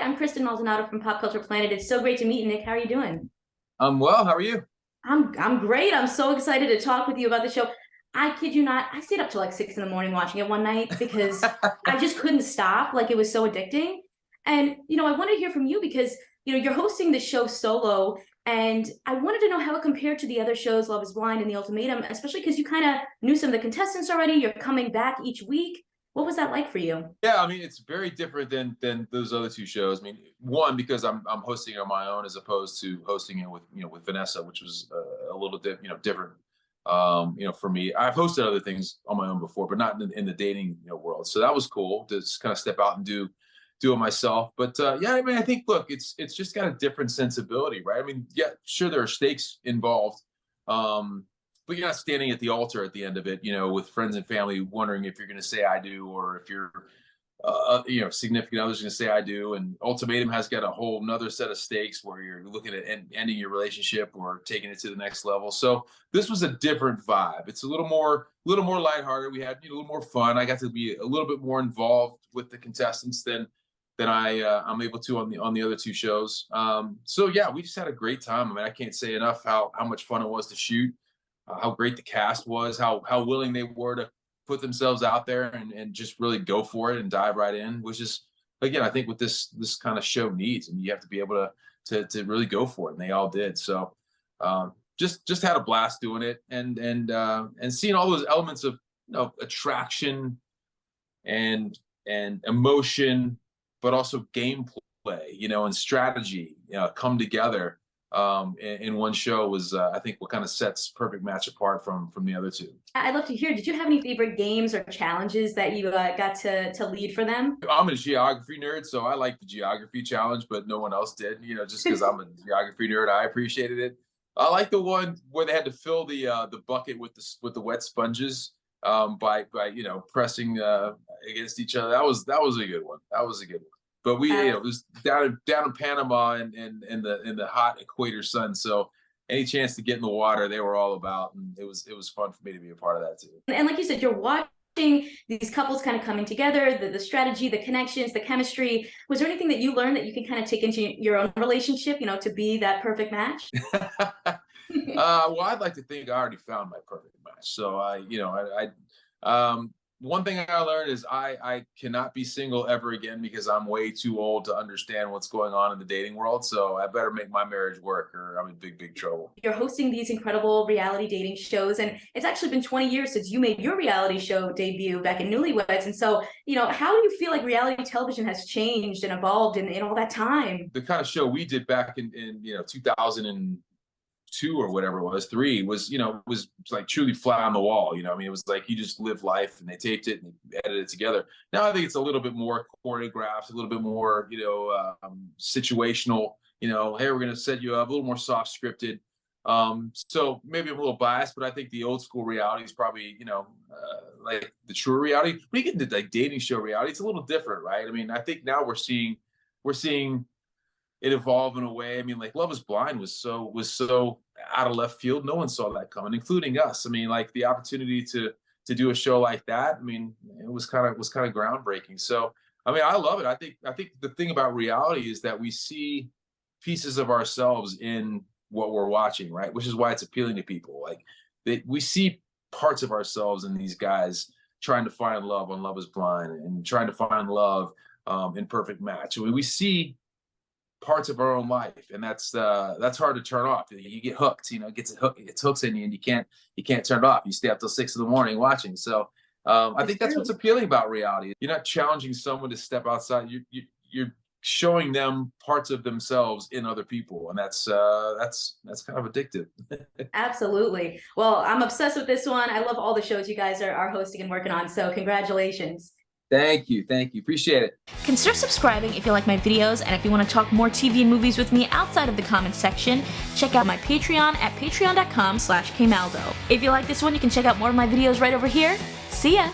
I'm Kristen Maldonado from Pop Culture Planet. It's so great to meet you, Nick. How are you doing? I'm well. How are you? I'm great. I'm so excited to talk with you about the show. I kid you not, I stayed up till like 6 in the morning watching it one night because I just couldn't stop. Like it was so addicting. And I wanted to hear from you because you're hosting the show solo, and I wanted to know how it compared to the other shows, Love Is Blind and The Ultimatum, especially because you kind of knew some of the contestants already. You're coming back each week. What was that like for you? Yeah, I mean it's very different than those other two shows. I mean, one because I'm hosting it on my own as opposed to hosting it with with Vanessa, which was a little different. For me, I've hosted other things on my own before, but not in the dating world. So that was cool to just kind of step out and do it myself. But yeah, I mean, I think look, it's just got a different sensibility, right? I mean, yeah, sure there are stakes involved. But you're not standing at the altar at the end of it, with friends and family wondering if you're going to say I do, or if your significant other's going to say I do. And Ultimatum has got a whole nother set of stakes where you're looking at ending your relationship or taking it to the next level. So this was a different vibe. It's a little more lighthearted. We had a little more fun. I got to be a little bit more involved with the contestants than I'm able to on the other two shows. So yeah, we just had a great time. I mean, I can't say enough how much fun it was to shoot, how great the cast was, how willing they were to put themselves out there and just really go for it and dive right in, which is again I think what this kind of show needs, and you have to be able to really go for it, and they all did. So just had a blast doing it, and seeing all those elements of attraction and emotion, but also gameplay, and strategy come together in one show was I think what kind of sets Perfect Match apart from the other two. I'd love to hear. Did you have any favorite games or challenges that you got to lead for them? I'm a geography nerd, so I like the geography challenge, but no one else did. Just because I'm a geography nerd, I appreciated it. I like the one where they had to fill the bucket with the wet sponges by pressing against each other. That was a good one. That was a good one. But we, it was down in Panama and in the hot equator sun. So any chance to get in the water, they were all about, and it was fun for me to be a part of that too. And like you said, you're watching these couples kind of coming together, the strategy, the connections, the chemistry. Was there anything that you learned that you can kind of take into your own relationship, to be that perfect match? Well, I'd like to think I already found my perfect match. So one thing I learned is I cannot be single ever again because I'm way too old to understand what's going on in the dating world. So I better make my marriage work or I'm in big trouble. You're hosting these incredible reality dating shows, and it's actually been 20 years since you made your reality show debut back in Newlyweds. And so, how do you feel like reality television has changed and evolved in all that time? The kind of show we did back in 2002 or whatever it was, three was like truly fly on the wall. I mean, it was like you just live life, and they taped it and they edited it together. Now I think it's a little bit more choreographed, a little bit more situational. Hey, we're gonna set you up, a little more soft scripted. So maybe I'm a little biased, but I think the old school reality is probably like the true reality. When you get into like dating show reality, it's a little different, right? I mean, I think now we're seeing it evolve in a way. I mean, like Love Is Blind was so out of left field. No one saw that coming, including us. I mean, like the opportunity to do a show like that. I mean, it was kind of groundbreaking. So, I mean, I love it. I think the thing about reality is that we see pieces of ourselves in what we're watching, right? Which is why it's appealing to people. Like we see parts of ourselves in these guys trying to find love on Love Is Blind and trying to find love in Perfect Match. I mean, we see parts of our own life, and that's hard to turn off. You get hooked, it gets hooks in you, and you can't turn it off. You stay up till 6 in the morning watching. So I think that's what's appealing about reality. You're not challenging someone to step outside. You're showing them parts of themselves in other people, and that's kind of addictive. Absolutely. Well, I'm obsessed with this one. I love all the shows you guys are hosting and working on. So congratulations. Thank you. Appreciate it. Consider subscribing if you like my videos, and if you want to talk more TV and movies with me outside of the comments section, check out my Patreon at patreon.com/kmaldo. If you like this one, you can check out more of my videos right over here. See ya!